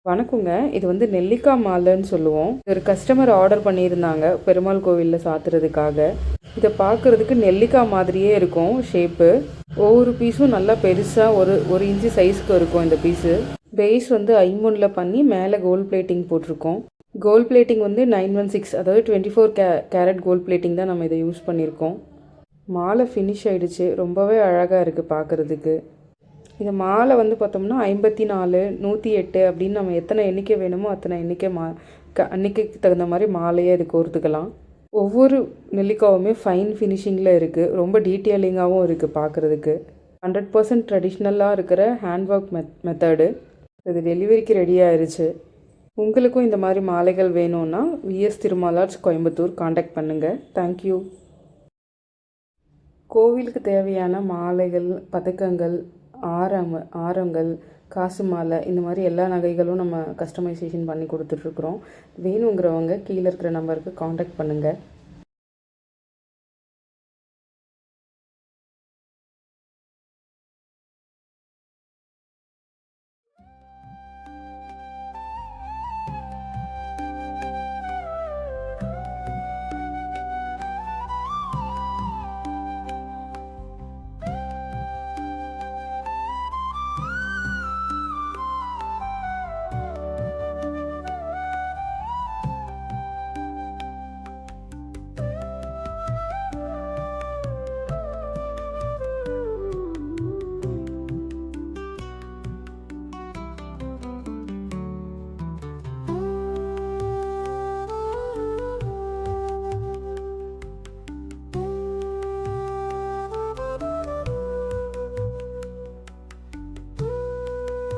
வணக்கங்க. இது வந்து நெல்லிக்காய் மாலைன்னு சொல்லுவோம். ஒரு கஸ்டமர் ஆர்டர் பண்ணியிருந்தாங்க பெருமாள் கோவிலில் சாத்துறதுக்காக. இதை பார்க்குறதுக்கு நெல்லிக்காய் மாதிரியே இருக்கும் ஷேப்பு. ஒவ்வொரு பீஸும் நல்லா பெருசாக ஒரு இன்ச்சு சைஸ்க்கு இருக்கும் இந்த பீஸு. பேஸ் வந்து ஐம்பொன்னில் பண்ணி மேலே கோல்ட் பிளேட்டிங் போட்டிருக்கோம். கோல்ட் பிளேட்டிங் வந்து 916, அதாவது 24 கேரட் கோல்ட் பிளேட்டிங் தான் நம்ம இதை யூஸ் பண்ணியிருக்கோம். மாலை ஃபினிஷ் ஆகிடுச்சு. ரொம்பவே அழகாக இருக்குது பார்க்குறதுக்கு. இந்த மாலை வந்து பார்த்தோம்னா 54, 108 அப்படின்னு நம்ம எத்தனை எண்ணிக்கை வேணுமோ அத்தனை எண்ணிக்கை அன்னைக்கு தகுந்த மாதிரி மாலையே இது கோர்த்துக்கலாம். ஒவ்வொரு நெல்லிக்காவுமே ஃபைன் ஃபினிஷிங்கில் இருக்குது. ரொம்ப டீட்டெயிலிங்காகவும் இருக்குது பார்க்குறதுக்கு. 100% ட்ரெடிஷ்னலாக இருக்கிற ஹேண்ட் ஒர்க் மெத்தடு. இது டெலிவரிக்கு ரெடி ஆயிடுச்சு. உங்களுக்கும் இந்த மாதிரி மாலைகள் வேணும்னா விஎஸ் திருமாலாஜ் கோயம்புத்தூர் காண்டாக்ட் பண்ணுங்கள். தேங்க்யூ. கோவிலுக்கு தேவையான மாலைகள், பதக்கங்கள், ஆரங்கள், காசு மாலை, இந்த மாதிரி எல்லா நகைகளும் நம்ம கஸ்டமைசேஷன் பண்ணி கொடுத்துட்ருக்குறோம். வேணுங்கிறவங்க கீழே இருக்கிற நம்பருக்கு காண்டாக்ட் பண்ணுங்கள்.